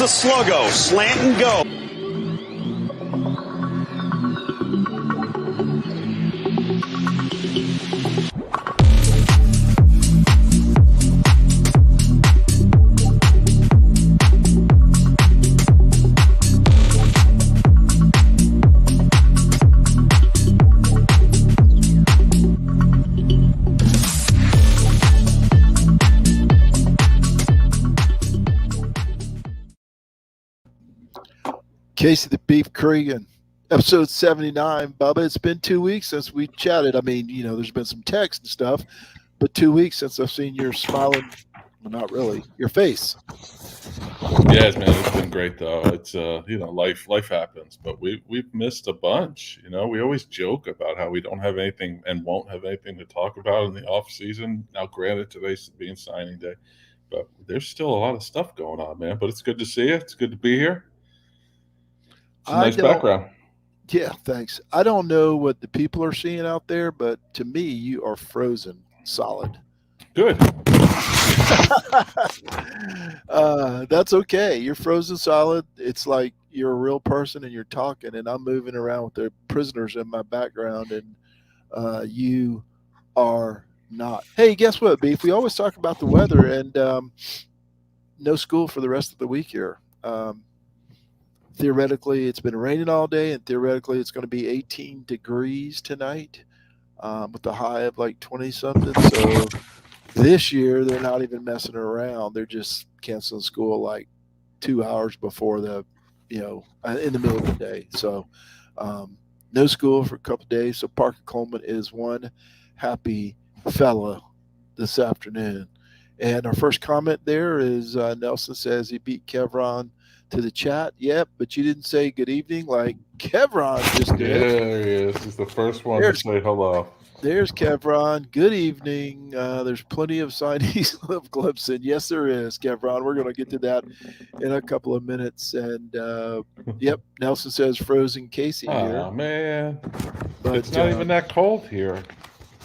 a sluggo. Slant and go. Casey the Beef Cregan, episode 79. Bubba, it's been 2 weeks since we chatted. I mean, there's been some text and stuff, but 2 weeks since I've seen your smiling, well, not really, your face. Yes, man, it's been great though. It's life happens, but we've missed a bunch. We always joke about how we don't have anything and won't have anything to talk about in the off season. Now, granted, today's being signing day, but there's still a lot of stuff going on, man. But it's good to see you. It's good to be here. It's a nice background. Yeah, thanks. I don't know what the people are seeing out there, but to me, you are frozen solid. Good. That's okay. You're frozen solid. It's like you're a real person and you're talking, and I'm moving around with the prisoners in my background, and you are not. Hey, guess what, Beef? We always talk about the weather, and no school for the rest of the week here. Theoretically, it's been raining all day, and theoretically, it's going to be 18 degrees tonight with a high of like 20-something. So this year, they're not even messing around. They're just canceling school like 2 hours before in the middle of the day. So no school for a couple of days. So Parker Coleman is one happy fellow this afternoon. And our first comment there is Nelson says he beat Kevron to the chat. Yep, but you didn't say good evening like Kevron just did. Yeah, there he is. He's the first one to say hello. There's Kevron. Good evening. There's plenty of signees of Clemson. Yes, there is, Kevron. We're going to get to that in a couple of minutes. And, yep, Nelson says frozen Casey here. Oh, man. But it's not even that cold here.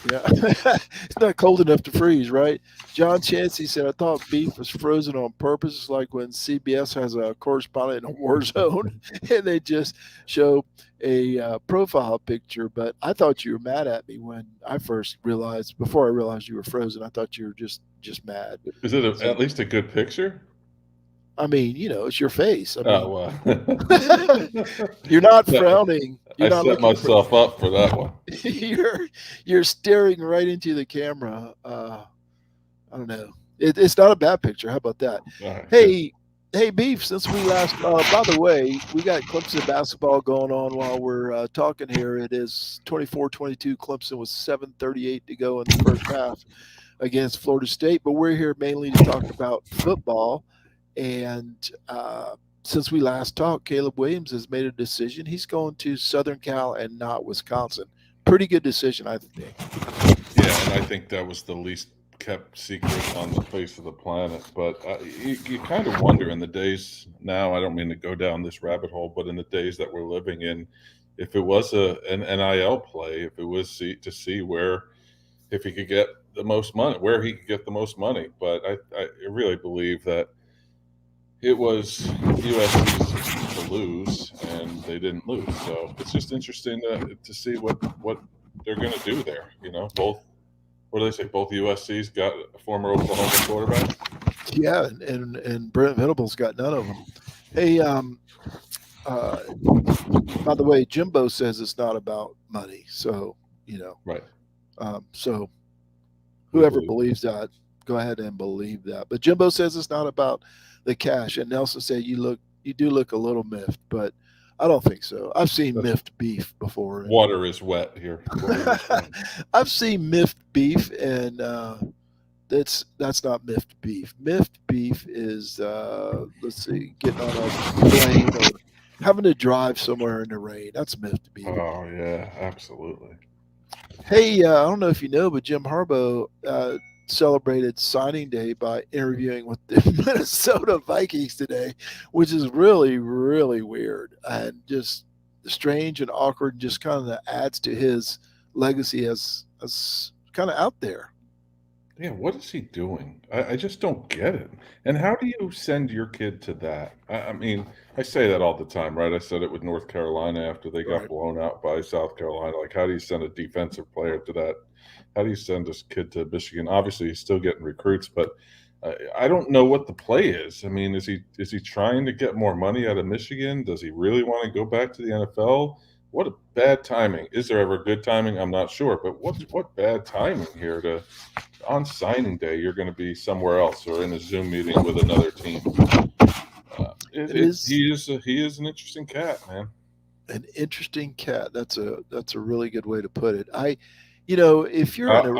Yeah, it's not cold enough to freeze, right? John Chancey said, I thought beef was frozen on purpose. It's like when CBS has a correspondent in a war zone and they just show a profile picture. But I thought you were mad at me when I first realized, before I realized you were frozen, I thought you were just mad. Is it at least a good picture? I mean, it's your face. I mean, well. You're not frowning. I set myself up for that one. You're staring right into the camera. I don't know. It's not a bad picture. How about that? Right, hey, Beef, since we last, by the way, we got Clemson basketball going on while we're talking here. It is 24-22 Clemson with 7:38 to go in the first half against Florida State. But we're here mainly to talk about football. And since we last talked, Caleb Williams has made a decision. He's going to Southern Cal and not Wisconsin. Pretty good decision, I think. Yeah, and I think that was the least kept secret on the face of the planet. But you kind of wonder in the days now, I don't mean to go down this rabbit hole, but in the days that we're living in, if it was an NIL play, if it was to see if he could get the most money, where he could get the most money. But I really believe that it was USC's to lose, and they didn't lose. So it's just interesting to see what they're going to do there. Both. What do they say? Both USC's got a former Oklahoma quarterback. Yeah, and Brent Venables got none of them. Hey, by the way, Jimbo says it's not about money. So Right. So whoever believes that, go ahead and believe that. But Jimbo says it's not about the cash, and Nelson said you do look a little miffed, but I don't think so. I've seen miffed beef before. Water is wet here. I've seen miffed beef, and that's not miffed beef. Miffed beef is getting on a plane or having to drive somewhere in the rain. That's miffed beef. Oh yeah, absolutely. Hey, I don't know if you know, but Jim Harbaugh celebrated signing day by interviewing with the Minnesota Vikings today, which is really, really weird and just strange and awkward, and just kind of adds to his legacy as kind of out there. Yeah, what is he doing? I just don't get it. And how do you send your kid to that? I mean, I say that all the time, right? I said it with North Carolina after they got Right. blown out by South Carolina. Like, how do you send a defensive player to that? How do you send this kid to Michigan? Obviously, he's still getting recruits, but I don't know what the play is. I mean, is he trying to get more money out of Michigan? Does he really want to go back to the NFL? What a bad timing. Is there ever good timing? I'm not sure, but what bad timing here to on signing day, you're going to be somewhere else or in a Zoom meeting with another team. It is He is an interesting cat, man. an interesting cat. That's a really good way to put it. If you're in a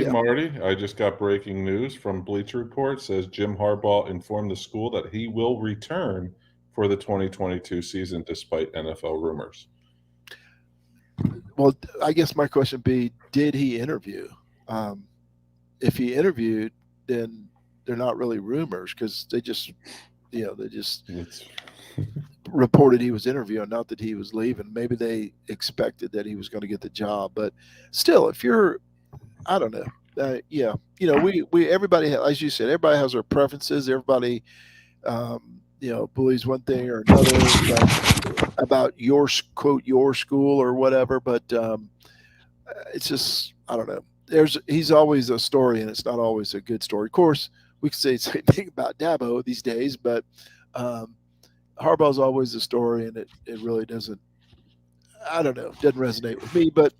yeah, Marty. I just got breaking news from Bleacher Report. Says Jim Harbaugh informed the school that he will return for the 2022 season despite NFL rumors. well, I guess my question would be, did he interview? If he interviewed, then they're not really rumors because they just It's, reported he was interviewing, not that he was leaving. Maybe they expected that he was going to get the job, but still, if you're, I don't know. Yeah, we everybody, as you said, everybody has their preferences. Everybody, believes one thing or another about your quote your school or whatever. But it's just, I don't know. He's always a story, and it's not always a good story. Of course, we could say the same thing about Dabo these days, but um, Harbaugh's always a story, and it really doesn't. I don't know. Doesn't resonate with me, but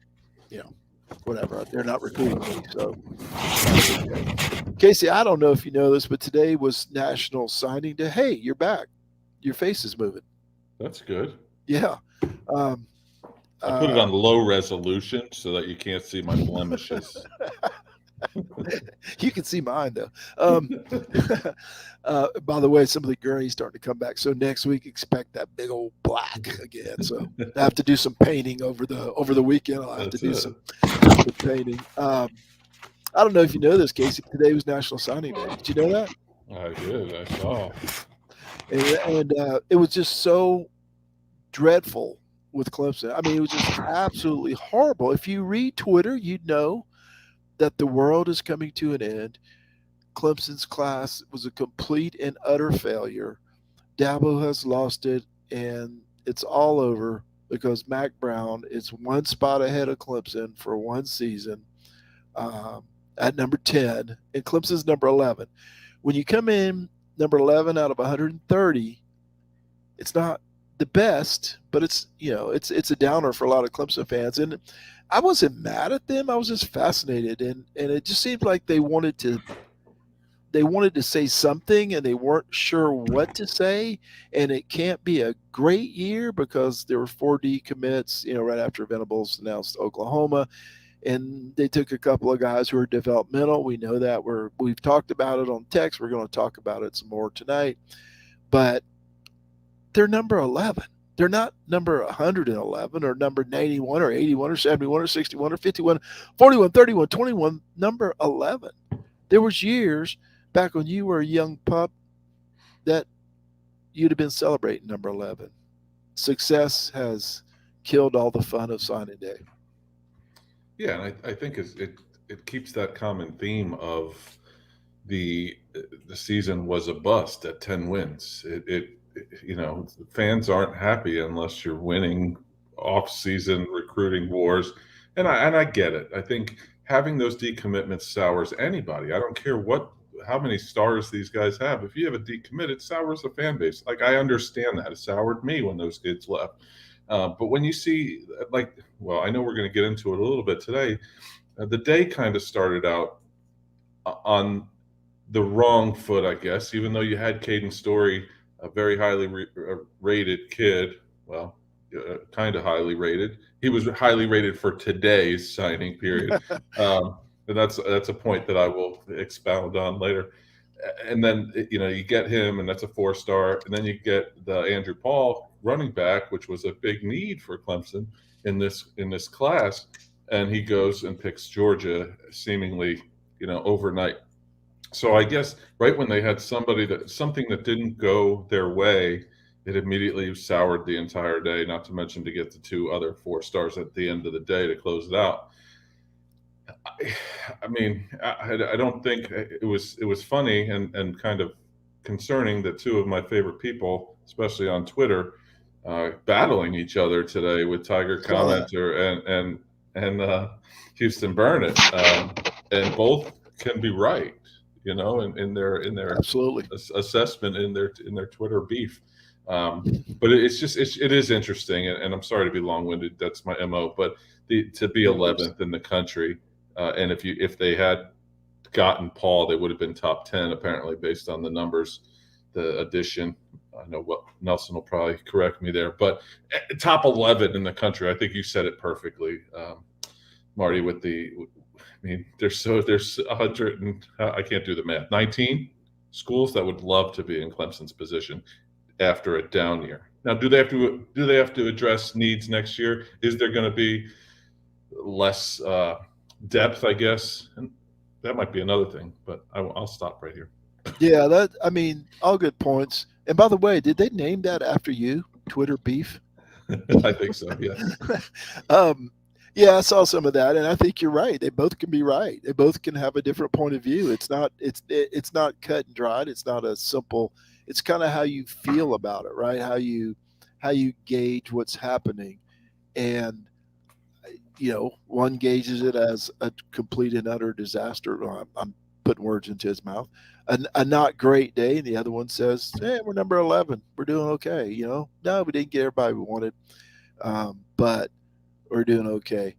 whatever. They're not recruiting me, so that's okay. Casey, I don't know if you know this, but today was National Signing Day. Hey, you're back. Your face is moving. that's good. Yeah. Um, I put it uh, on low resolution so that you can't see my blemishes. you can see mine though. By the way, some of the gray's starting to come back. So next week, expect that big old black again. So I have to do some painting over the weekend. I'll have to That's do it. some painting. I don't know if you know this, Casey. Today was National Signing Day. Did you know that? I did. I saw. And it was just so dreadful with Clemson. I mean, it was just absolutely horrible. If you read Twitter, you'd know that the world is coming to an end. Clemson's class was a complete and utter failure. Dabo has lost it, and it's all over because Mac Brown is one spot ahead of Clemson for one season at number 10, and Clemson's number 11. When you come in number 11 out of 130, it's not the best, but it's a downer for a lot of Clemson fans. And I wasn't mad at them. I was just fascinated, and it just seemed like they wanted to say something and they weren't sure what to say. And it can't be a great year because there were 4D commits, right after Venables announced Oklahoma. And they took a couple of guys who are developmental. We know that we've talked about it on text. We're going to talk about it some more tonight. But they're number 11. They're not number 111 or number 91 or 81 or 71 or 61 or 51, 41, 31, 21, number 11. There was years back when you were a young pup that you'd have been celebrating number 11. Success has killed all the fun of signing day. Yeah, and I think it keeps that common theme of the season was a bust at 10 wins. Fans aren't happy unless you're winning off-season recruiting wars, and I get it. I think having those decommitments sours anybody. I don't care how many stars these guys have. If you have a decommit, it sours the fan base. Like, I understand that. It soured me when those kids left. But when you see, I know we're going to get into it a little bit today. The day kind of started out on the wrong foot, I guess, even though you had Caden Story, a very highly rated kid. Well, kind of highly rated. He was highly rated for today's signing period. And that's a point that I will expound on later. And then, you get him, and that's a 4-star. And then you get the Andrew Paul running back, which was a big need for Clemson in this class. And he goes and picks Georgia seemingly, overnight. So I guess right when they had something that didn't go their way, it immediately soured the entire day, not to mention to get the 2 other 4 stars at the end of the day to close it out. I mean, I don't think it was funny and kind of concerning that two of my favorite people, especially on Twitter, battling each other today with Tiger Saw that. Commenter and Houston Burnett, and both can be right, in their Absolutely. assessment in their Twitter beef. But it is interesting, and I'm sorry to be long winded. That's my mo. But to be No worries. 11th in the country, and if they had gotten Paul, they would have been top 10 apparently based on the numbers, the addition. I know what Nelson will probably correct me there, but top 11 in the country. I think you said it perfectly, Marty. I mean, there's 100 and I can't do the math. 19 schools that would love to be in Clemson's position after a down year. Now, do they have to address needs next year? Is there going to be less depth, I guess? And that might be another thing, but I'll stop right here. Yeah, all good points. And by the way, did they name that after you? Twitter beef? I think so. Yes. Yeah, I saw some of that, and I think you're right. They both can be right. They both can have a different point of view. It's not cut and dried. It's not a simple. It's kind of how you feel about it, right? How you gauge what's happening, and one gauges it as a complete and utter disaster. Well, I'm putting words into his mouth. A not great day, and the other one says, "Hey, we're number 11. We're doing okay." No, we didn't get everybody we wanted, but we're doing okay.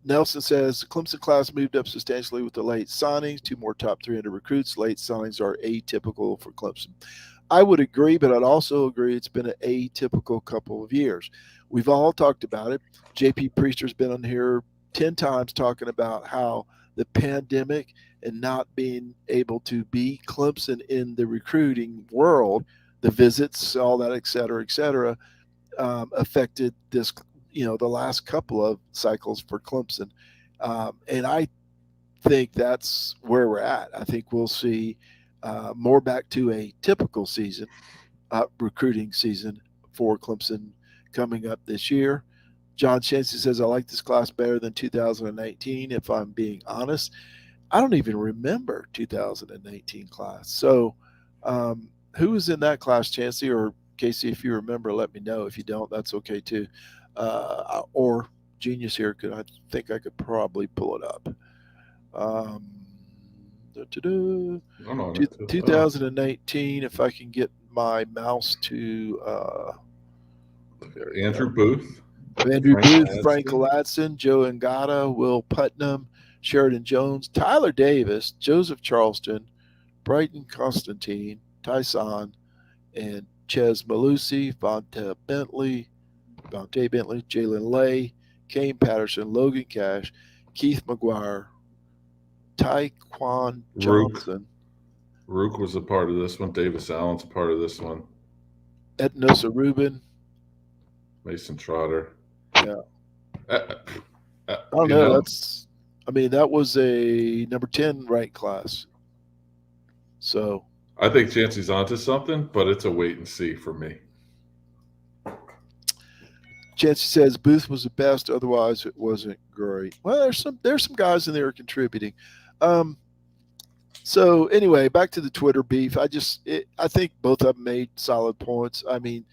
Nelson says Clemson class moved up substantially with the late signings. 2 more top 300 recruits. Late signings are atypical for Clemson. I would agree, but I'd also agree it's been an atypical couple of years. We've all talked about it. JP Priester's been on here 10 times talking about how the pandemic and not being able to be Clemson in the recruiting world, the visits, all that, et cetera, affected this, the last couple of cycles for Clemson. And I think that's where we're at. I think we'll see more back to a typical season, recruiting season for Clemson coming up this year. John Chansey says, I like this class better than 2019, if I'm being honest. I don't even remember 2018 class. So who was in that class, Chansey? Or Casey, if you remember, let me know. If you don't, that's okay too. Or Genius here, I think I could probably pull it up. 2019, if I can get my mouse to Andrew Booth, Frank Ladson, Joe Ngata, Will Putnam, Sheridan Jones, Tyler Davis, Joseph Charleston, Brighton Constantine, Tyson, and Ches Malusi, Vontae Bentley, Jalen Lay, Kane Patterson, Logan Cash, Keith McGuire, Tyquan Johnson. Rook was a part of this one. Davis Allen's a part of this one. Etnosa Rubin. Mason Trotter. Yeah. I don't know. That was a number 10 ranked class. So I think Chancey's onto something, but it's a wait and see for me. Chancey says Booth was the best, otherwise it wasn't great. Well, there's some guys in there contributing. So anyway, back to the Twitter beef. I think both of them made solid points. I mean,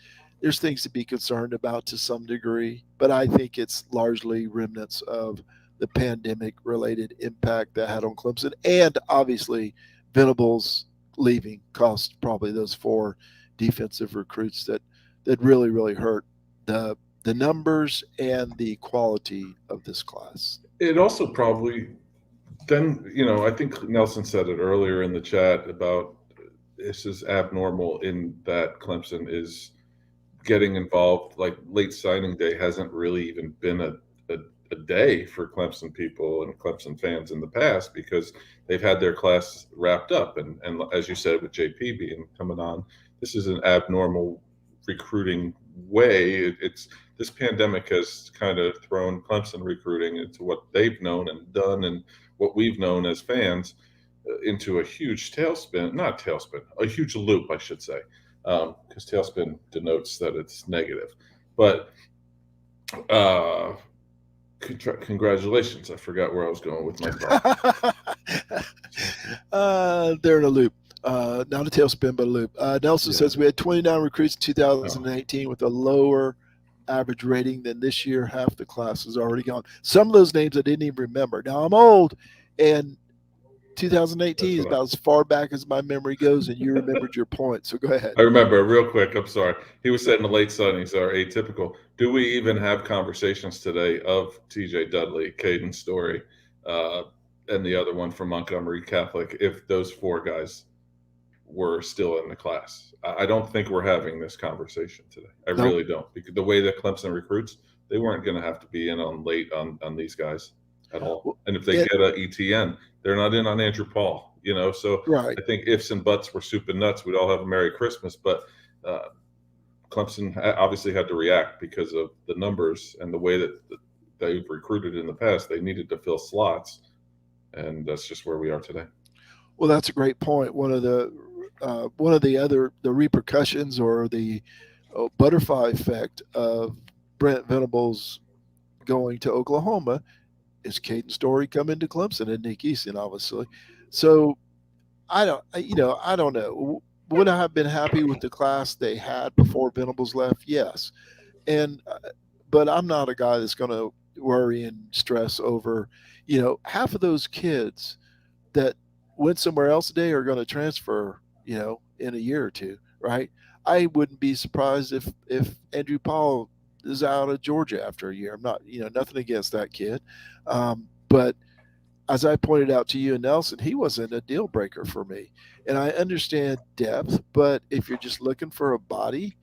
there's things to be concerned about to some degree, but I think it's largely remnants of the pandemic-related impact that had on Clemson, and obviously Venables leaving cost probably those 4 defensive recruits that really, really hurt the numbers and the quality of this class. It also probably then, I think Nelson said it earlier in the chat about this is abnormal in that Clemson is getting involved. Like late signing day hasn't really even been a day for Clemson people and Clemson fans in the past because they've had their class wrapped up. And as you said, with JP coming on, this is an abnormal recruiting way. This pandemic has kind of thrown Clemson recruiting into what they've known and done and what we've known as fans into a huge a huge loop, I should say, because tailspin denotes that it's negative. But Congratulations. I forgot where I was going with my thought. They're in a loop. Not a tailspin, but a loop. Nelson Yeah. says we had 29 recruits in Oh, 2018 with a lower average rating than this year. Half the class is already gone. Some of those names I didn't even remember. Now I'm old, and 2018 that's is what about as far back as my memory goes, and you remembered your point. So go ahead. I remember real quick. I'm sorry. He was saying the late signings are atypical. Do we even have conversations today of TJ Dudley, Caden Story, uh, and the other one from Montgomery Catholic, if those four guys were still in the class? I don't think we're having this conversation today. I Nope. really don't. Because the way that Clemson recruits, they weren't going to have to be in on late on these guys at all. Well, And if they it, get a ETN, they're not in on Andrew Paul. So right. I think ifs and buts were soup and nuts. We'd all have a Merry Christmas, but uh, Clemson obviously had to react because of the numbers and the way that they've recruited in the past. They needed to fill slots, and that's just where we are today. Well, that's a great point. One of the repercussions or the butterfly effect of Brent Venables going to Oklahoma is Caden Story coming to Clemson and Nick Easton, obviously. So I don't know. Would I have been happy with the class they had before Venables left? Yes, and but I'm not a guy that's going to worry and stress over, half of those kids that went somewhere else today are going to transfer, in a year or two, right? I wouldn't be surprised if Andrew Paul is out of Georgia after a year. I'm not, nothing against that kid, but as I pointed out to you and Nelson, he wasn't a deal breaker for me. And I understand depth, but if you're just looking for a body,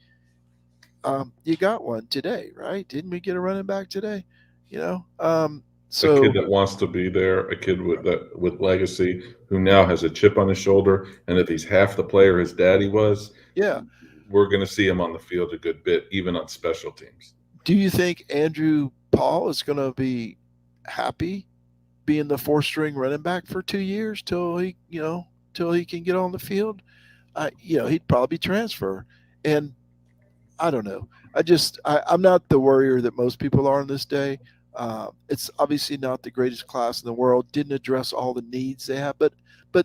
you got one today, right? Didn't we get a running back today? You know, A kid so that wants to be there, a kid with legacy who now has a chip on his shoulder, and if he's half the player his daddy was, yeah. we're going to see him on the field a good bit, even on special teams. Do you think Andrew Paul is going to be happy being the four string running back for 2 years till he can get on the field? He'd probably transfer, and I don't know. I'm not the worrier that most people are in this day. It's obviously not the greatest class in the world. Didn't address all the needs they have, but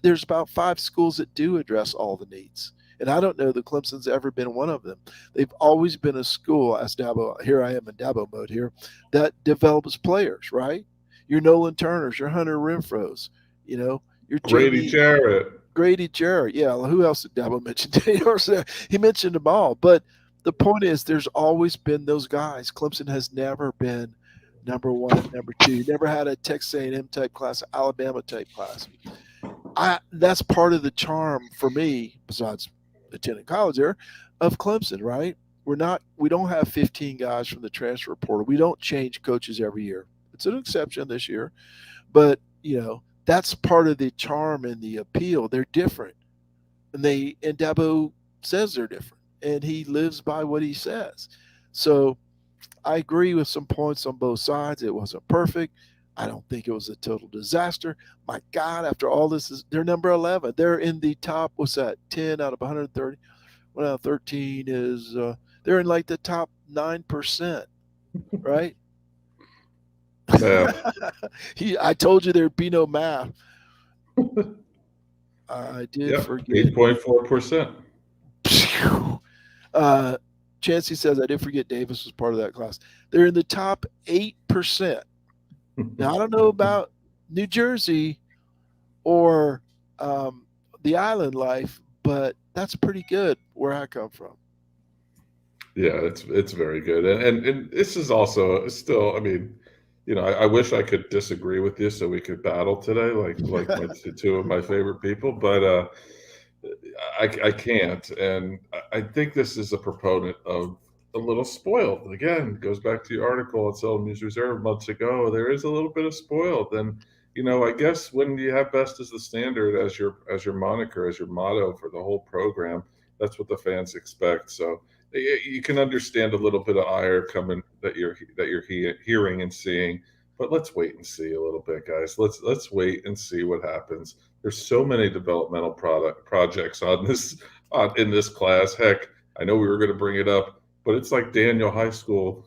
there's about 5 schools that do address all the needs. And I don't know that Clemson's ever been one of them. They've always been a school, as Dabo, here I am in Dabo mode here, that develops players, right? Your Nolan Turners, your Hunter Renfros, your Grady Jamie Jarrett. Grady Jarrett. Yeah, well, who else did Dabo mention? He mentioned them all. But the point is, there's always been those guys. Clemson has never been number one, number two. Never had a Texas A&M type class, Alabama type class. That's part of the charm for me, besides attending college there, of Clemson. Right? We don't have 15 guys from the transfer portal. We don't change coaches every year. It's an exception this year, but that's part of the charm and the appeal. They're different, and Dabo says they're different, and he lives by what he says. So I agree with some points on both sides. It wasn't perfect. I don't think it was a total disaster. My God, after all this, they're number 11. They're in the top. What's that? 10 out of 130. Well, now 13 is. They're in like the top 9%, right? Math. I told you there'd be no math. I did Yep, forget. 8.4%. Chancey says I did forget Davis was part of that class. They're in the top 8%. Now I don't know about New Jersey or the island life, but that's pretty good where I come from. Yeah, it's very good, and this is also still. I mean, I wish I could disagree with you so we could battle today, like my two of my favorite people, but I can't, and I think this is a proponent of a little spoiled. Again, goes back to your article at Seldom News Reserve months ago. There is a little bit of spoiled, and I guess when you have best as the standard as your moniker, as your motto for the whole program, that's what the fans expect. So you can understand a little bit of ire coming that you're hearing and seeing, but let's wait and see a little bit, guys. Let's wait and see what happens. There's so many developmental projects in this class. Heck, I know we were going to bring it up. but it's like Daniel High School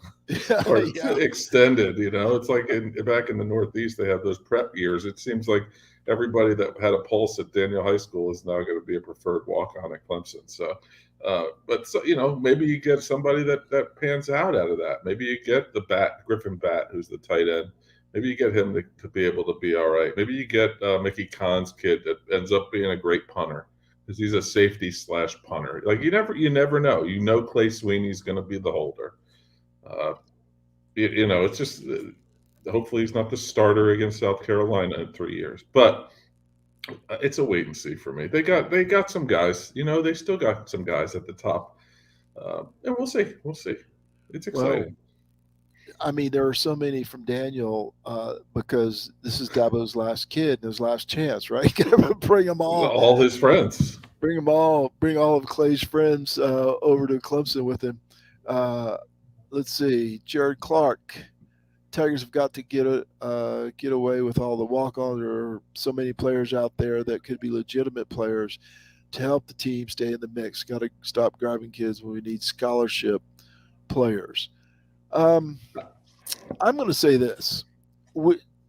or Yeah. extended. It's like back in the Northeast, they have those prep years. It seems like everybody that had a pulse at Daniel High School is now going to be a preferred walk-on at Clemson. So, but maybe you get somebody that pans out of that. Maybe you get the Griffin Bat, who's the tight end. Maybe you get him to be able to be all right. Maybe you get Mickey Kahn's kid that ends up being a great punter because he's a safety / punter. Like you never know. Clay Sweeney's going to be the holder. It's just hopefully he's not the starter against South Carolina in 3 years. But it's a wait and see for me. They got some guys. They still got some guys at the top, and we'll see. It's exciting. Well, there are so many from Daniel because this is Dabo's last kid and his last chance, right? Bring them all his friends. Bring them all. Bring all of Clay's friends over to Clemson with him. Let's see, Jared Clark. Tigers have got to get away with all the walk-ons. There are so many players out there that could be legitimate players to help the team stay in the mix. Got to stop grabbing kids when we need scholarship players. I'm going to say this.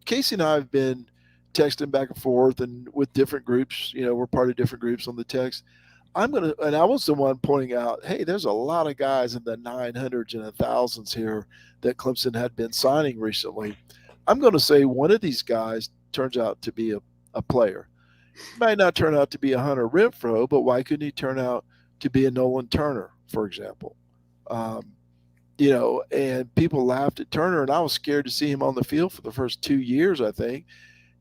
Casey and I have been texting back and forth and with different groups. We're part of different groups on the text. And I was the one pointing out, hey, there's a lot of guys in the 900s and 1000s here that Clemson had been signing recently. I'm going to say one of these guys turns out to be a player. He might not turn out to be a Hunter Renfrow, but why couldn't he turn out to be a Nolan Turner, for example? And people laughed at Turner, and I was scared to see him on the field for the first 2 years, I think.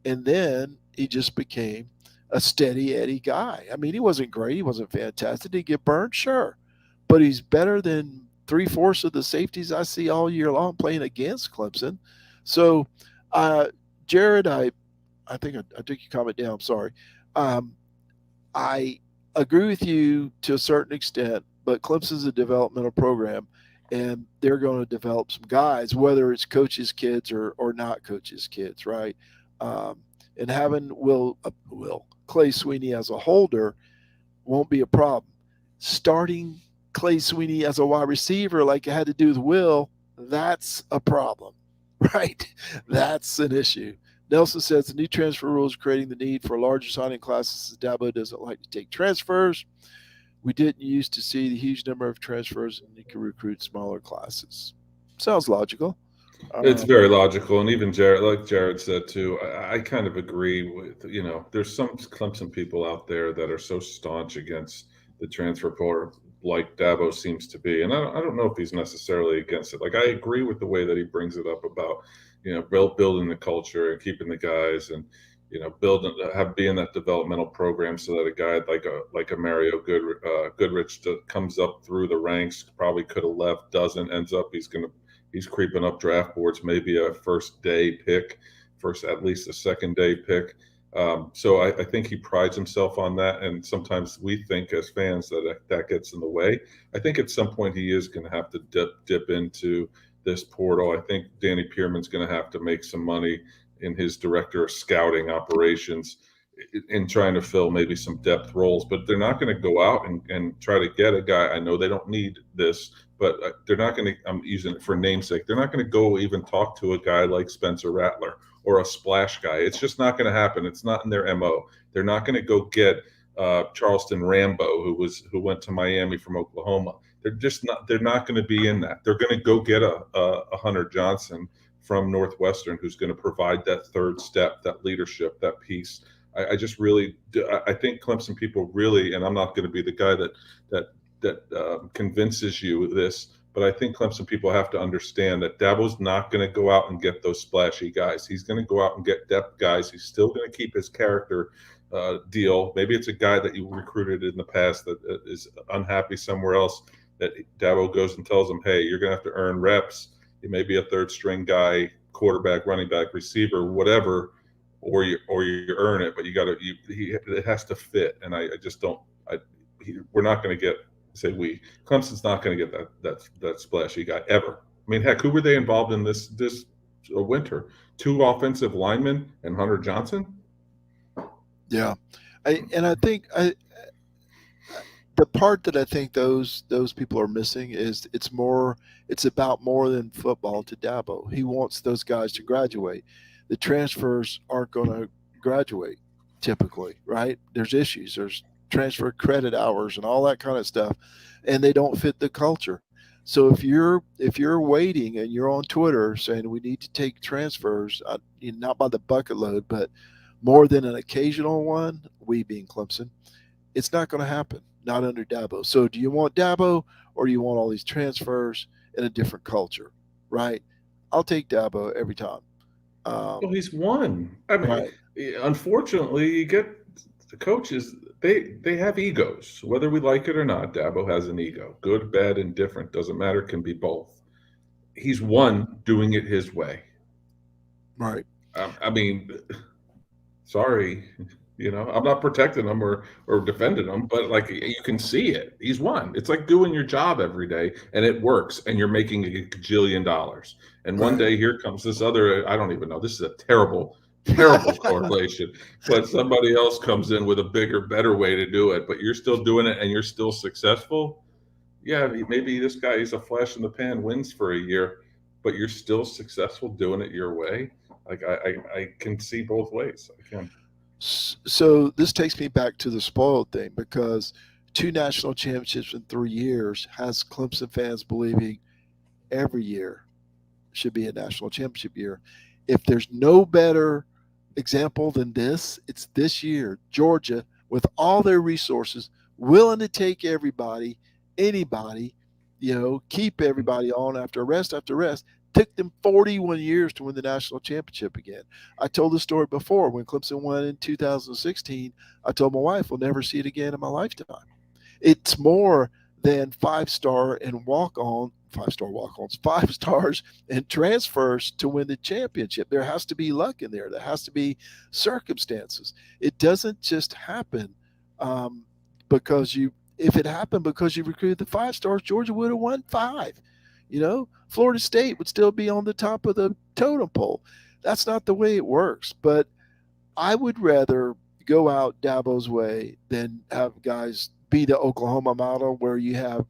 And then he just became a steady Eddie guy. He wasn't great. He wasn't fantastic. Did he get burned? Sure. But he's better than 3/4 of the safeties I see all year long playing against Clemson. So, Jared, I think I took your comment down. I'm sorry. I agree with you to a certain extent, but Clemson's a developmental program, and they're going to develop some guys, whether it's coaches' kids or not coaches' kids, right? And having Clay Sweeney as a holder won't be a problem. Starting Clay Sweeney as a wide receiver like it had to do with Will, that's a problem, right? That's an issue. Nelson says the new transfer rules creating the need for larger signing classes. Dabo doesn't like to take transfers. We didn't used to see the huge number of transfers and you can recruit smaller classes. Sounds logical. It's very logical, and even Jared said too. I kind of agree with there's some Clemson people out there that are so staunch against the transfer portal, like Dabo seems to be, and I don't know if he's necessarily against it. Like I agree with the way that he brings it up about building the culture and keeping the guys and being that developmental program so that a guy like a Mario Goodrich that comes up through the ranks probably could have left, doesn't, ends up he's creeping up draft boards, maybe a first day pick, at least a second day pick. So I think he prides himself on that. And sometimes we think as fans that gets in the way. I think at some point he is going to have to dip into this portal. I think Danny Pearman's going to have to make some money in his director of scouting operations in trying to fill maybe some depth roles, but they're not going to go out and try to get a guy. I know they don't need this, but they're not going to, I'm using it for namesake, they're not going to go even talk to a guy like Spencer Rattler or a splash guy. It's just not going to happen. It's not in their MO. They're not going to go get Charleston Rambo, who went to Miami from Oklahoma. They're not going to be in that. They're going to go get a Hunter Johnson from Northwestern who's going to provide that third step, that leadership, that piece. I just really do. I think Clemson people really, and I'm not going to be the guy that convinces you this, but I think Clemson people have to understand that Dabo's not going to go out and get those splashy guys. He's going to go out and get depth guys. He's still going to keep his character deal. Maybe it's a guy that you recruited in the past that is unhappy somewhere else, that Dabo goes and tells him, hey, you're going to have to earn reps. You may be a third string guy, quarterback, running back, receiver, whatever, or you earn it, but it has to fit. And I just don't. We're not going to get. Clemson's not going to get that splashy guy ever. I mean, heck, who were they involved in this winter? 2 offensive linemen and Hunter Johnson. Yeah, I think the part that I think those people are missing is it's about more than football to Dabo. He wants those guys to graduate. The transfers aren't going to graduate typically, right? There's issues. There's transfer credit hours and all that kind of stuff, and they don't fit the culture. So if you're waiting and you're on Twitter saying we need to take transfers, not by the bucket load, but more than an occasional one, we being Clemson, it's not going to happen. Not under Dabo. So do you want Dabo or do you want all these transfers in a different culture? Right? I'll take Dabo every time. Well, he's won. I mean, Right. unfortunately, you get the coaches. They have egos, whether we like it or not. Dabo has an ego, good, bad, indifferent, doesn't matter. Can be both. He's won doing it his way. Right. I mean, sorry, I'm not protecting him or defending him, but like you can see it. He's won. It's like doing your job every day and it works and you're making a gajillion dollars. And one Right. day here comes this other, I don't even know. This is a terrible, terrible correlation. But somebody else comes in with a bigger, better way to do it, but you're still doing it and you're still successful. Yeah, maybe this guy is a flash in the pan, wins for a year, but you're still successful doing it your way. Like I can see both ways. I can. So this takes me back to the spoiled thing because two national championships in 3 years has Clemson fans believing every year should be a national championship year. If there's no better example than this, it's this year. Georgia, with all their resources, willing to take everybody, anybody, keep everybody on after arrest after arrest. Took them 41 years to win the national championship again. I told the story before when Clemson won in 2016. I told my wife, we'll never see it again in my lifetime. It's more than five-star and walk-on, five-star walk-ons, 5 stars and transfers to win the championship. There has to be luck in there. There has to be circumstances. It doesn't just happen because if it happened because you recruited the 5 stars, Georgia would have won 5. Florida State would still be on the top of the totem pole. That's not the way it works. But I would rather go out Dabo's way than have guys be the Oklahoma model where you have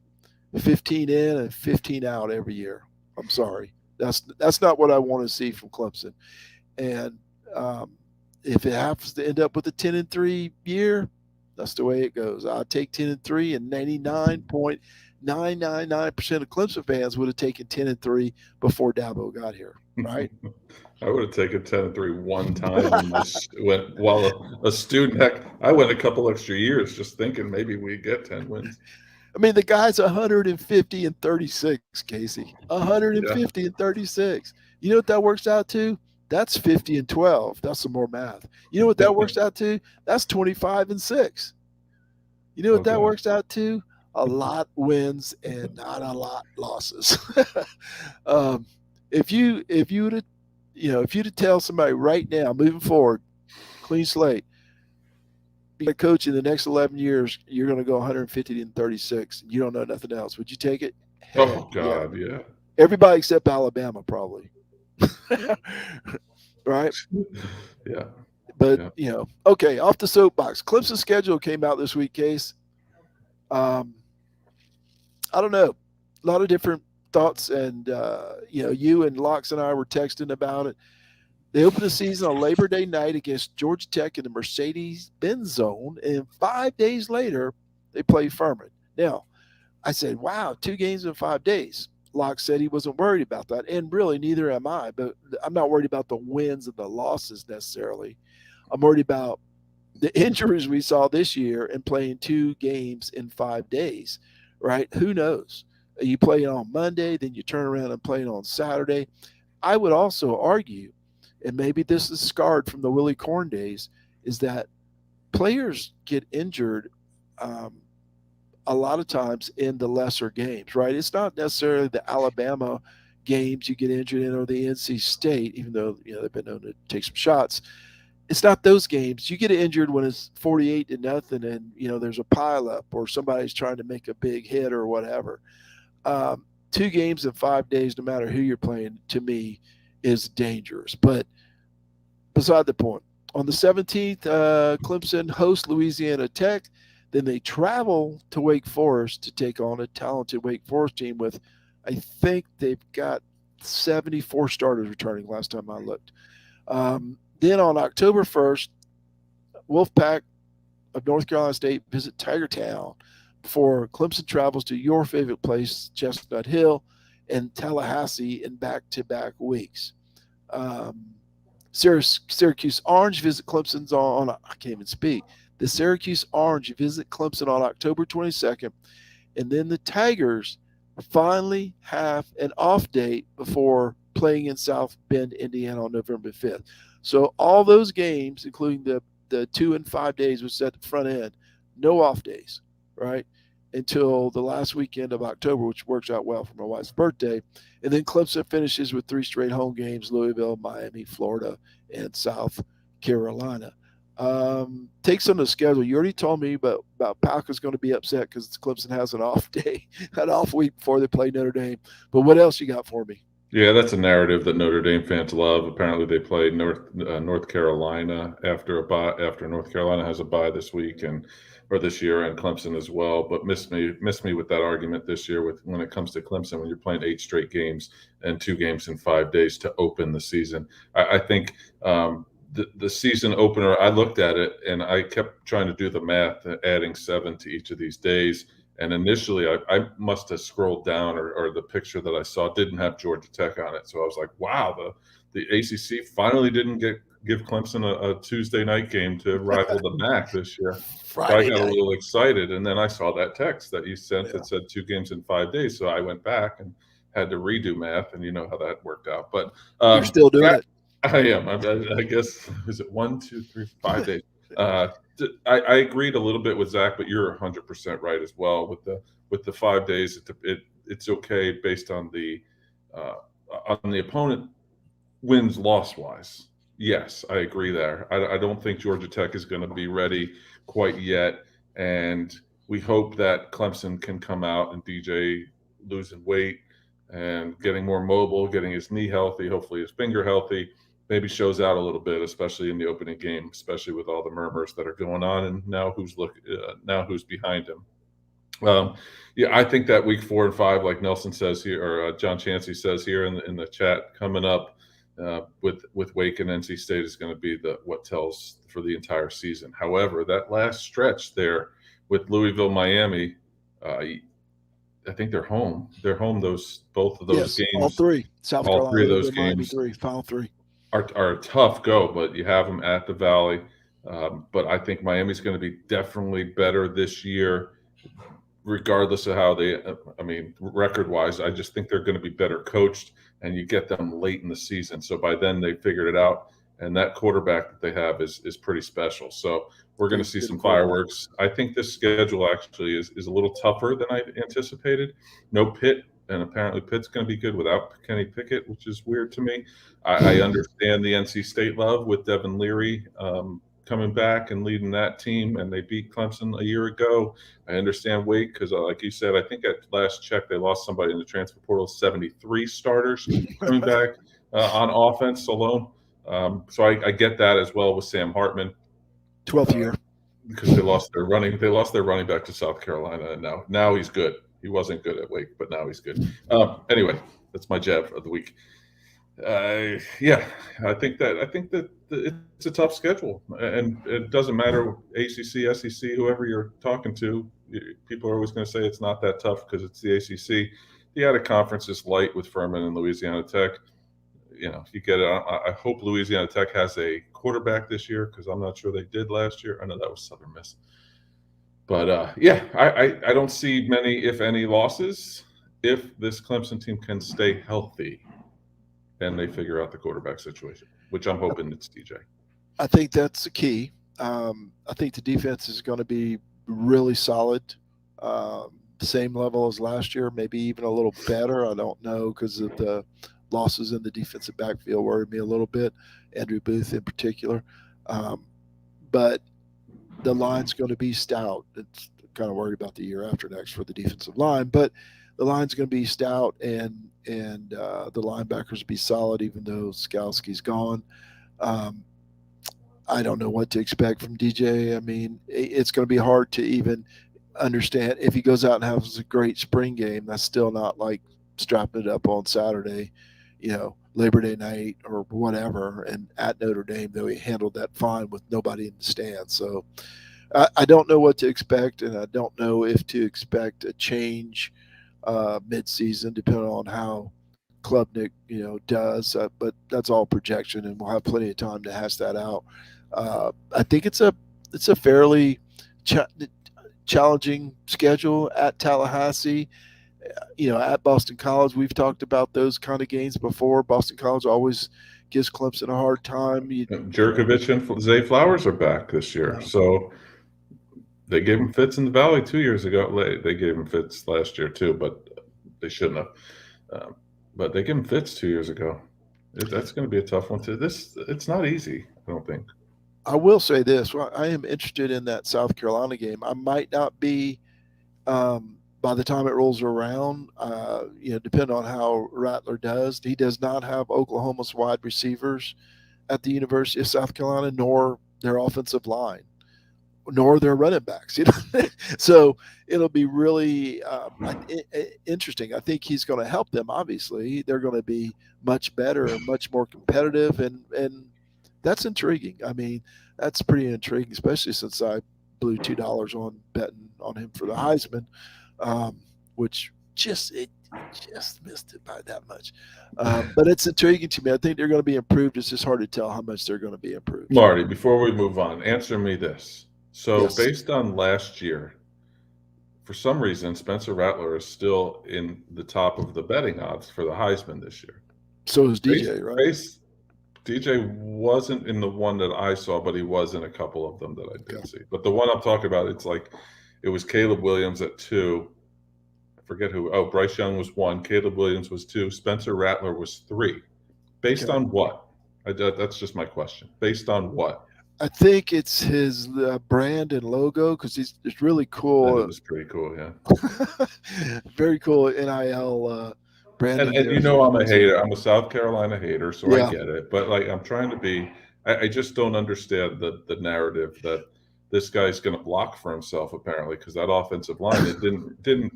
15 in and 15 out every year. I'm sorry. That's not what I want to see from Clemson. And if it happens to end up with a 10-3 year, that's the way it goes. I'll take 10-3, and 99.999% of Clemson fans would have taken 10-3 before Dabo got here, right? I would have taken 10-3 one time while a student. Heck, I went a couple extra years just thinking maybe we'd get 10 wins. I mean, the guy's 150-36, Casey. 150-36. You know what that works out to? That's 50-12. That's some more math. You know what that works out to? That's 25-6. You know what that works out to? A lot wins and not a lot losses. If you were to tell somebody right now, moving forward, clean slate, being a coach in the next 11 years, you're going to go 150-36. You don't know nothing else. Would you take it? Oh God, yeah. Everybody except Alabama, probably. Right? Yeah. But okay, off the soapbox. Clemson's schedule came out this week, Case. I don't know. A lot of different thoughts, and you and Locks and I were texting about it. They opened the season on Labor Day night against Georgia Tech in the Mercedes-Benz Zone, and 5 days later, they play Furman. Now, I said, wow, 2 games in 5 days. Locke said he wasn't worried about that, and really neither am I, but I'm not worried about the wins and the losses necessarily. I'm worried about the injuries we saw this year and playing 2 games in 5 days, right? Who knows? You play it on Monday, then you turn around and play it on Saturday. I would also argue, and maybe this is scarred from the Willie Corn days, is that players get injured a lot of times in the lesser games, right? It's not necessarily the Alabama games you get injured in or the NC State, even though they've been known to take some shots. It's not those games. You get injured when it's 48-0 and there's a pileup or somebody's trying to make a big hit or whatever. 2 games in 5 days, no matter who you're playing, to me is dangerous. But beside the point, on the 17th, Clemson hosts Louisiana Tech. Then they travel to Wake Forest to take on a talented Wake Forest team with, I think they've got 74 starters returning last time I looked. Then on October 1st, Wolfpack of North Carolina State visit Tiger Town before Clemson travels to your favorite place, Chestnut Hill, and Tallahassee in back-to-back weeks. Syracuse Orange visit Clemson's on I can't even speak. The Syracuse Orange visit Clemson on October 22nd, and then the Tigers finally have an off date before playing in South Bend, Indiana on November 5th. So all those games, including the 2 and 5 days, was at the front end, no off days, right? Until the last weekend of October, which works out well for my wife's birthday. And then Clemson finishes with 3 straight home games: Louisville, Miami, Florida, and South Carolina. Takes on the schedule. You already told me about Palka's going to be upset because Clemson has an off day, an off week before they play Notre Dame. But what else you got for me? Yeah, that's a narrative that Notre Dame fans love. Apparently, they played North Carolina after a bye. After North Carolina has a bye this week or this year, and Clemson as well. But missed me with that argument this year when it comes to Clemson, when you're playing 8 straight games and 2 games in 5 days to open the season. I think the season opener, I looked at it and I kept trying to do the math, adding 7 to each of these days. And initially, I must have scrolled down, or the picture that I saw didn't have Georgia Tech on it. So I was like, wow, the ACC finally didn't give Clemson a Tuesday night game to rival the MAC this year. Friday so I got night. a little excited. And then I saw that text that you sent that said 2 games in 5 days. So I went back and had to redo math, and you know how that worked out. But You're still doing it. I am. I guess, is it 1, 2, 3, 5 days? I agreed a little bit with Zach, but you're 100% right as well with the 5 days. It's okay based on the opponent wins loss wise. Yes, I agree there. I don't think Georgia Tech is going to be ready quite yet, and we hope that Clemson can come out and DJ losing weight and getting more mobile, getting his knee healthy, hopefully his finger healthy. Maybe shows out a little bit, especially in the opening game, especially with all the murmurs that are going on, and now who's behind him. I think that week 4 and 5, like Nelson says here, or John Chansey says here in the chat, coming up with Wake and NC State is going to be what tells for the entire season. However, that last stretch there with Louisville, Miami, I think they're home. They're home both of those games. All 3. South all Carolina, 3 of those Miami games. 3, final 3. Are a tough go, but you have them at the Valley. But I think Miami's going to be definitely better this year, regardless of how record-wise. I just think they're going to be better coached, and you get them late in the season. So by then they figured it out, and that quarterback that they have is pretty special. So we're going to see some fireworks. I think this schedule actually is a little tougher than I anticipated. No Pitt. And apparently Pitt's going to be good without Kenny Pickett, which is weird to me. I understand the NC State love with Devin Leary coming back and leading that team, and they beat Clemson a year ago. I understand Wake because, like you said, I think at last check they lost somebody in the transfer portal, 73 starters coming back on offense alone. So I get that as well with Sam Hartman. 12th year. Because they lost their running back to South Carolina, and now he's good. He wasn't good at Wake, but now he's good. Anyway, that's my jab of the week. I think that it's a tough schedule, and it doesn't matter ACC, SEC, whoever you're talking to. People are always going to say it's not that tough because it's the ACC. The other conference is light with Furman and Louisiana Tech. You get it. I hope Louisiana Tech has a quarterback this year because I'm not sure they did last year. I know that was Southern Miss. But I don't see many, if any, losses if this Clemson team can stay healthy and they figure out the quarterback situation, which I'm hoping it's DJ. I think that's the key. I think the defense is going to be really solid, same level as last year, maybe even a little better. I don't know because of the losses in the defensive backfield worried me a little bit, Andrew Booth in particular. But the line's going to be stout. It's kind of worried about the year after next for the defensive line, but the line's going to be stout, and the linebackers will be solid, even though Skalski's gone. I don't know what to expect from DJ. I mean, it's going to be hard to even understand if he goes out and has a great spring game. That's still not like strapping it up on Saturday, Labor Day night or whatever. And at Notre Dame, though, he handled that fine with nobody in the stands. So I don't know what to expect, and I don't know if to expect a change mid-season, depending on how Klubnik, does. But that's all projection, and we'll have plenty of time to hash that out. I think it's a fairly challenging schedule at Tallahassee. At Boston College, we've talked about those kind of games before. Boston College always gives Clemson a hard time. Jerkovich and Zay Flowers are back this year, so they gave him fits in the Valley 2 years ago. They gave him fits last year too, but they shouldn't have. But they gave him fits 2 years ago. That's going to be a tough one too. It's not easy, I don't think. I will say this: I am interested in that South Carolina game. I might not be by the time it rolls around. Depending on how Rattler does. He does not have Oklahoma's wide receivers at the University of South Carolina, nor their offensive line, nor their running backs. So it'll be really interesting. I think he's going to help them. Obviously, they're going to be much better and much more competitive, and that's intriguing. I mean, that's pretty intriguing, especially since I blew $2 on betting on him for the Heisman, which just missed it by that much. But it's intriguing to me. I think they're going to be improved. It's just hard to tell how much they're going to be improved. Marty, before we move on, answer me this. So Yes. Based on last year, for some reason, Spencer Rattler is still in the top of the betting odds for the Heisman this year. So is DJ, right? DJ wasn't in the one that I saw, but he was in a couple of them that I did see. But the one I'm talking about, it was Caleb Williams at 2. I forget who. Oh, Bryce Young was 1. Caleb Williams was 2. Spencer Rattler was 3. Based on what? That's just my question. Based on what? I think it's his brand and logo because it's really cool. It was pretty cool, yeah. Very cool NIL branding. And I'm a hater. I'm a South Carolina hater, so I get it. But I'm trying to be. I just don't understand the narrative that this guy's going to block for himself. Apparently, because that offensive line it didn't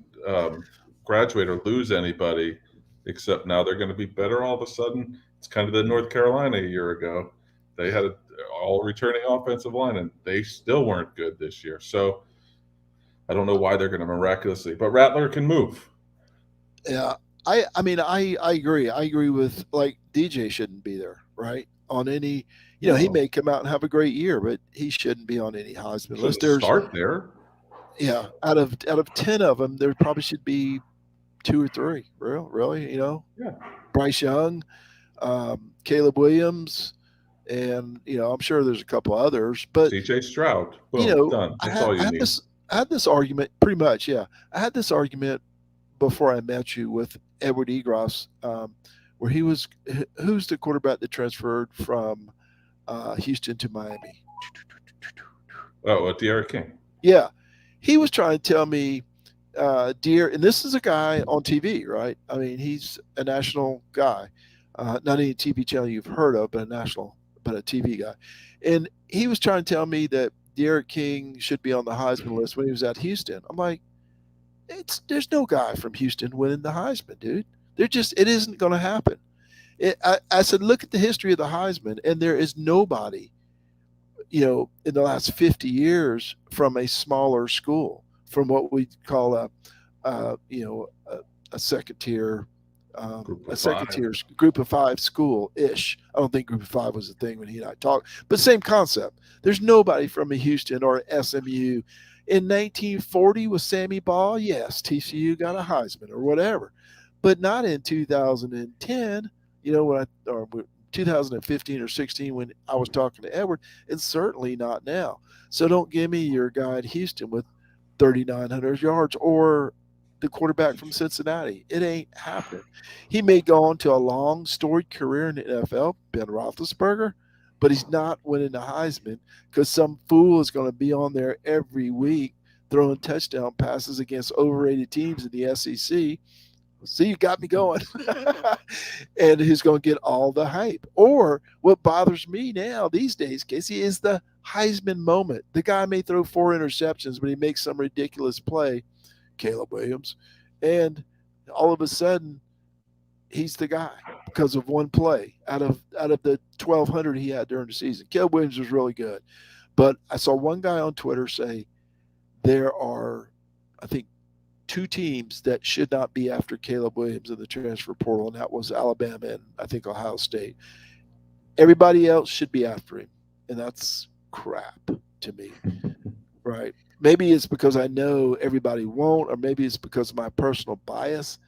graduate or lose anybody, except now they're going to be better all of a sudden. It's kind of the North Carolina a year ago. They had an all returning offensive line, and they still weren't good this year. So I don't know why they're going to miraculously. But Rattler can move. Yeah. I mean, I agree. I agree with DJ shouldn't be there, right? On any, he may come out and have a great year, but he shouldn't be on any Heisman list. Start there. Yeah, out of 10 of them, there probably should be 2 or 3. Really, Yeah. Bryce Young, Caleb Williams, and I'm sure there's a couple others, but C.J. Stroud. Boom, done. That's all you need. I had this argument, pretty much. Yeah, I had this argument before I met you with Edward Egros, where who's the quarterback that transferred from Houston to Miami? Oh, De'Ara King. Yeah, he was trying to tell me, and this is a guy on TV, right? I mean, he's a national guy, not any TV channel you've heard of, but a TV guy, and he was trying to tell me that De'Ara King should be on the Heisman list when he was at Houston. I'm like, there's no guy from Houston winning the Heisman, dude. It isn't going to happen. I said, look at the history of the Heisman, and there is nobody, in the last 50 years from a smaller school, from what we call a second tier, group of 5 school ish. I don't think group of 5 was a thing when he and I talked, but same concept. There's nobody from a Houston or SMU. In 1940 with Sammy Baugh, yes, TCU got a Heisman or whatever, but not in 2010. Or 2015 or 16 when I was talking to Edward, and certainly not now. So don't give me your guy at Houston with 3,900 yards or the quarterback from Cincinnati. It ain't happening. He may go on to a long, storied career in the NFL, Ben Roethlisberger, but he's not winning the Heisman because some fool is going to be on there every week throwing touchdown passes against overrated teams in the SEC. See, you got me going. And who's going to get all the hype? Or what bothers me now these days, Casey, is the Heisman moment. The guy may throw 4 interceptions, but he makes some ridiculous play, Caleb Williams, and all of a sudden he's the guy because of one play out of the 1,200 he had during the season. Caleb Williams was really good, but I saw one guy on Twitter say there are, I think, 2 teams that should not be after Caleb Williams in the transfer portal, and that was Alabama and I think Ohio State. Everybody else should be after him, and that's crap to me, right? Maybe it's because I know everybody won't, or maybe it's because of my personal bias,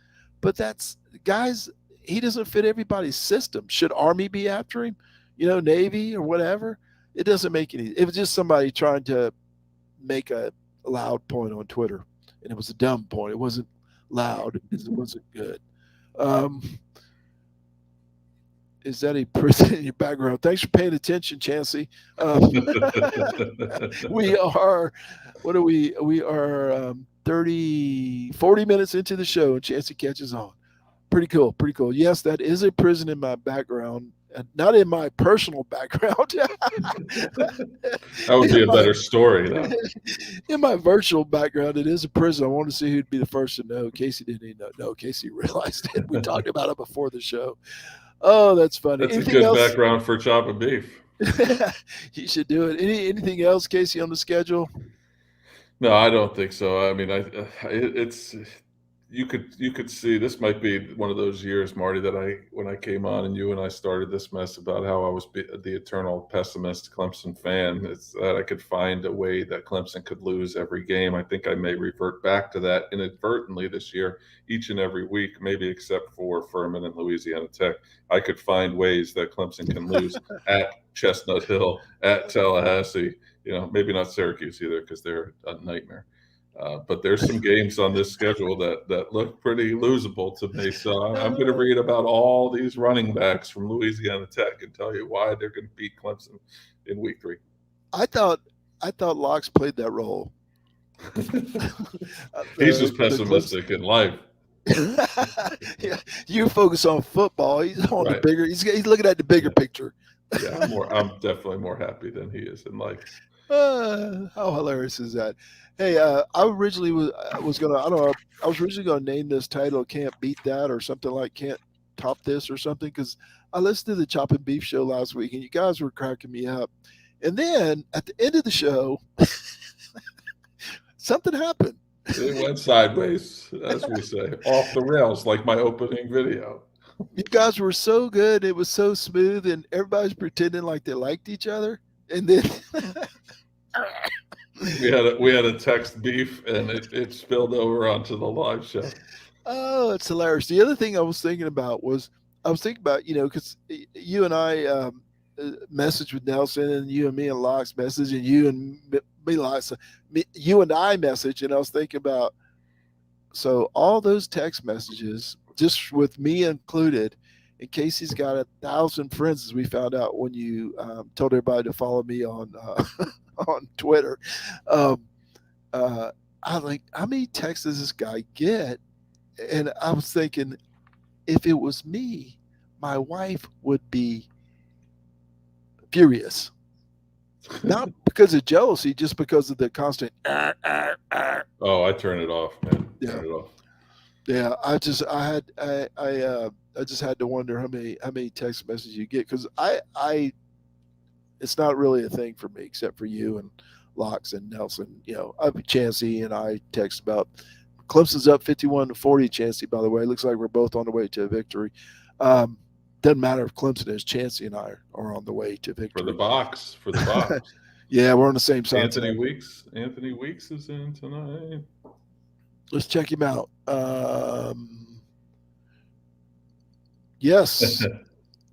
but that's, guys, he doesn't fit everybody's system. Should Army be after him? Navy or whatever? It doesn't make any. It was just somebody trying to make a loud point on Twitter. And it was a dumb point. It wasn't loud. It wasn't good. Is that a prison in your background? Thanks for paying attention, Chancey. We are, we are 40 minutes into the show, and Chancey catches on. Pretty cool. Yes, that is a prison in my background. Not in my personal background. That would be a better story, though. In my virtual background, it is a prison. I want to see who'd be the first to know. Casey didn't even know. No, Casey realized it. We talked about it before the show. Oh, that's funny. That's anything a good else? Background for chopping beef. You should do it. Anything else, Casey, on the schedule? No, I don't think so. I mean, it's. You could see this might be one of those years, Marty, that when I came on and you and I started this mess about how I was the eternal pessimist Clemson fan. It's that I could find a way that Clemson could lose every game. I think I may revert back to that inadvertently this year, each and every week, maybe except for Furman and Louisiana Tech. I could find ways that Clemson can lose at Chestnut Hill, at Tallahassee. Maybe not Syracuse either because they're a nightmare. But there's some games on this schedule that look pretty losable to me. So I'm going to read about all these running backs from Louisiana Tech and tell you why they're going to beat Clemson in week 3. I thought Locks played that role. He's just pessimistic in life. Yeah, you focus on football. He's on the bigger. He's looking at the bigger picture. Yeah, I'm definitely more happy than he is in life. How hilarious is that? Hey, I originally was gonna name this title "Can't Beat That" or something like "Can't Top This" or something, because I listened to the Chop and Beef show last week and you guys were cracking me up. And then at the end of the show, something happened. It went sideways, as we say, off the rails, like my opening video. You guys were so good; it was so smooth, and everybody's pretending like they liked each other, and then. We had a text beef, and it spilled over onto the live show. Oh, it's hilarious. The other thing I was thinking about was because you and I messaged with Nelson, and you and me and Locks message, and you and me Locks, you and I message, and I was thinking about, so all those text messages, just with me included, and Casey's got 1,000 friends, as we found out when you told everybody to follow me on Twitter. I was like, how many texts does this guy get? And I was thinking, if it was me, my wife would be furious. Not because of jealousy, just because of the constant. Oh, I turn it off, man. Yeah. Turn it off. Yeah, I just had to wonder how many text messages you get, because I it's not really a thing for me except for you and Locks and Nelson. Chancey and I text about Clemson's up 51-40. Chancey, by the way, looks like we're both on the way to a victory. Doesn't matter if Clemson is. Chancey and I are on the way to victory. For the box. Yeah, we're on the same side. Anthony Weeks is in tonight. Let's check him out. Yes,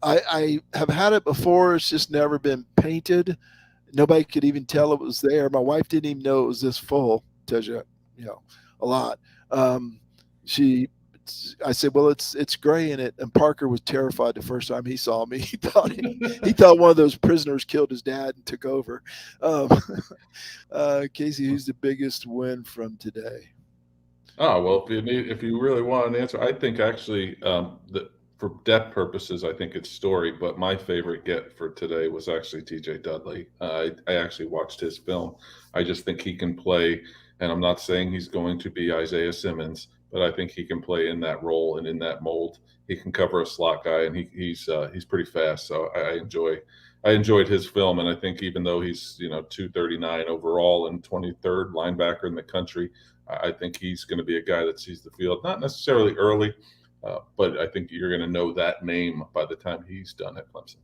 I have had it before. It's just never been painted. Nobody could even tell it was there. My wife didn't even know it was this full. Tells you, a lot. I said, well, it's gray in it, and Parker was terrified the first time he saw me. He thought one of those prisoners killed his dad and took over. Casey, who's the biggest win from today? Oh, well, if you really want an answer, I think actually that for depth purposes, I think it's Story. But my favorite get for today was actually T.J. Dudley. I actually watched his film. I just think he can play, and I'm not saying he's going to be Isaiah Simmons, but I think he can play in that role and in that mold. He can cover a slot guy, and he's pretty fast. So I enjoyed his film, and I think even though he's 239 overall and 23rd linebacker in the country, I think he's going to be a guy that sees the field, not necessarily early, but I think you're going to know that name by the time he's done at Clemson.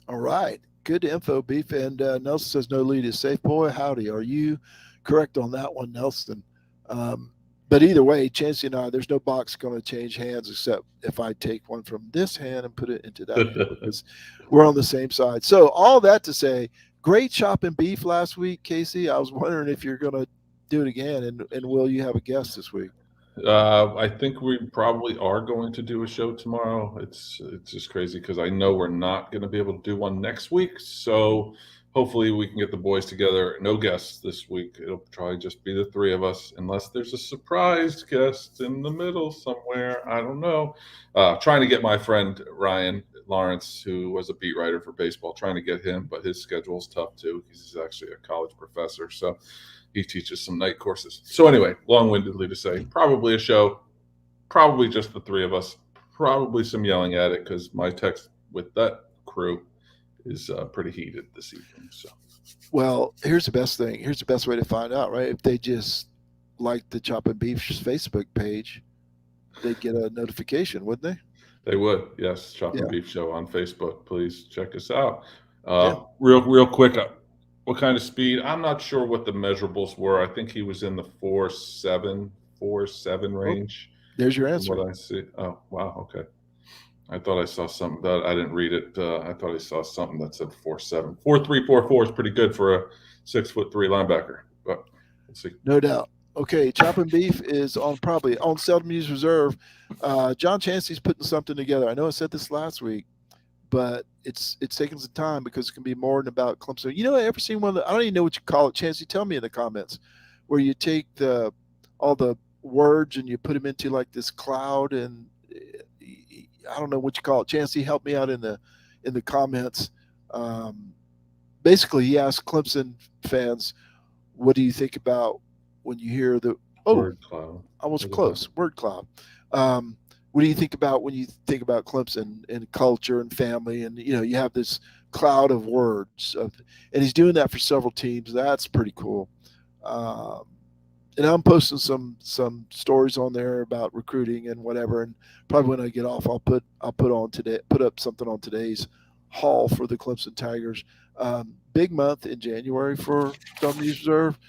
All right. Good info, Beef. And Nelson says no lead is safe. Boy, howdy. Are you correct on that one, Nelson? But either way, Chancey and I, there's no box going to change hands except if I take one from this hand and put it into that hand because we're on the same side. So all that to say, great chopping beef last week, Casey. I was wondering if you're going to do it again, and will you have a guest this week? I think we probably are going to do a show tomorrow. It's just crazy because I know we're not going to be able to do one next week. So hopefully we can get the boys together. No guests this week. It'll probably just be the three of us, unless there's a surprise guest in the middle somewhere. I don't know. Trying to get my friend Ryan Lawrence, who was a beat writer for baseball, trying to get him, but his schedule's tough too. He's actually a college professor. So he teaches some night courses. So anyway, long-windedly to say, probably a show, probably just the three of us, probably some yelling at it because my text with that crew is pretty heated this evening. So, well, here's the best thing. Here's the best way to find out, right? If they just like the Chop and Beef's Facebook page, they'd get a notification, wouldn't they? They would, yes. Chop and Beef Show on Facebook. Please check us out. Yeah. Real quick. What kind of speed? I'm not sure what the measurables were. I think he was in the 4.7 range. There's your answer. What I see. Oh, wow. Okay. I thought I saw something that I didn't read it. I thought I saw something that said 4.7. 4.3, 4.4 is pretty good for a 6'3" linebacker. But let's see. No doubt. Okay, Chop and Beef is probably on Seldom Used Reserve. John Chancey's putting something together. I know I said this last week, but it's taking some time because it can be more than about Clemson. You know, I ever seen one of the, I don't even know what you call it. Chancey, tell me in the comments, where you take all the words and you put them into like this cloud, and I don't know what you call it. Chancey, help me out in the comments. Basically, he asked Clemson fans, what do you think about when you hear the word cloud? I was close. Word cloud. What do you think about when you think about Clemson and culture and family? And, you have this cloud of words. And he's doing that for several teams. That's pretty cool. And I'm posting some stories on there about recruiting and whatever. And probably when I get off, I'll put up something on today's haul for the Clemson Tigers. Big month in January for Seldom Used Reserve.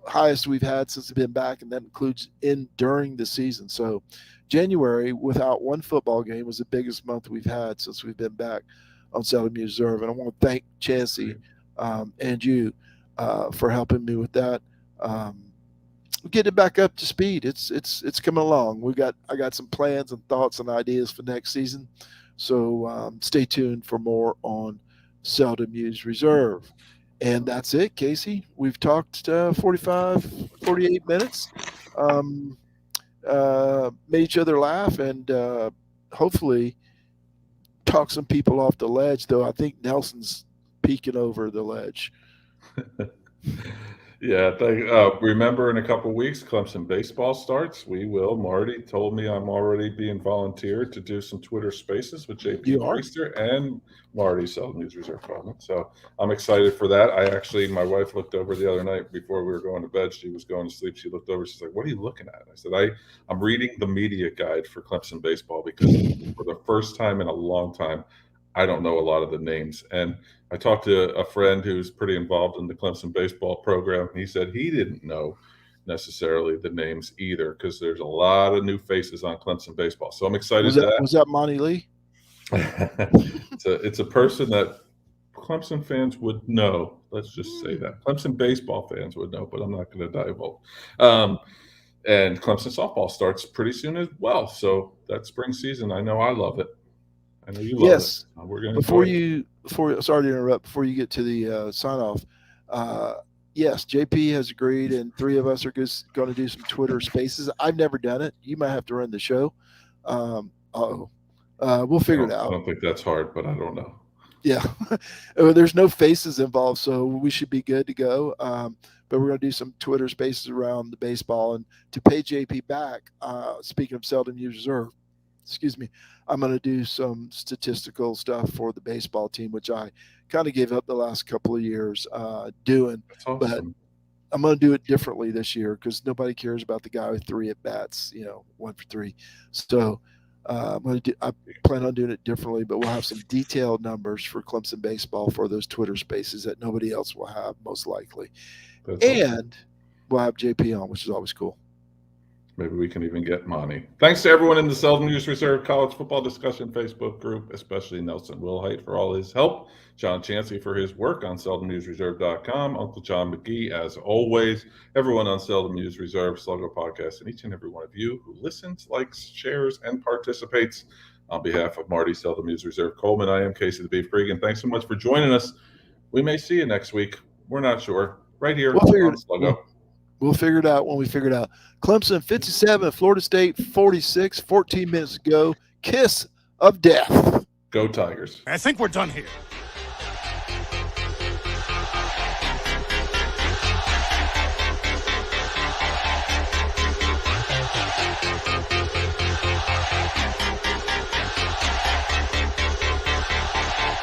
Highest we've had since we've been back, and that includes during the season. So January without one football game was the biggest month we've had since we've been back on Seldom Used Reserve. And I want to thank Chancey and you for helping me with that. Getting it back up to speed. It's coming along. I got some plans and thoughts and ideas for next season. So stay tuned for more on Seldom Used Reserve. And that's it, Casey. We've talked 48 minutes, made each other laugh, and hopefully talk some people off the ledge, though I think Nelson's peeking over the ledge. Yeah, remember in a couple of weeks, Clemson baseball starts. We will. Marty told me I'm already being volunteered to do some Twitter Spaces with JP Priester and Marty Seldom Used Reserve comment. So I'm excited for that. My wife looked over the other night before we were going to bed. She was going to sleep. She looked over. She's like, "What are you looking at?" I said, "I'm reading the media guide for Clemson baseball because for the first time in a long time, I don't know a lot of the names." And I talked to a friend who's pretty involved in the Clemson baseball program. And he said he didn't know necessarily the names either because there's a lot of new faces on Clemson baseball. So I'm excited. Was that Monty Lee? It's a person that Clemson fans would know. Let's just say that Clemson baseball fans would know, but I'm not going to divulge. And Clemson softball starts pretty soon as well. So that spring season, I know I love it. I know you love it. We're going sorry to interrupt. Before you get to the sign off, Yes, JP has agreed, and 3 of us are going to do some Twitter Spaces. I've never done it. You might have to run the show. We'll figure it I out. don't think that's hard, but I don't know. Yeah, there's no faces involved, so we should be good to go. But we're going to do some Twitter Spaces around the baseball, and to pay JP back. Speaking of Seldom Used Reserve, excuse me, I'm going to do some statistical stuff for the baseball team, which I kind of gave up the last couple of years doing. That's awesome. But I'm going to do it differently this year because nobody cares about the guy with 3 at bats, 1 for 3. So I plan on doing it differently, but we'll have some detailed numbers for Clemson baseball for those Twitter Spaces that nobody else will have, most likely. That's and awesome. We'll have JP on, which is always cool. Maybe we can even get Monty. Thanks to everyone in the Seldom Used Reserve College Football Discussion Facebook group, especially Nelson Wilhite for all his help, John Chansey for his work on seldomusedreserve.com, Uncle John McGee, as always, everyone on Seldom Used Reserve, Sluggo Podcast, and each and every one of you who listens, likes, shares, and participates. On behalf of Marty, Seldom Used Reserve Coleman, I am Casey the Beef Cregan. Thanks so much for joining us. We may see you next week. We're not sure. Right here on Sluggo. We'll figure it out when we figure it out. Clemson 57, Florida State 46, 14 minutes ago. Kiss of death. Go Tigers. I think we're done here.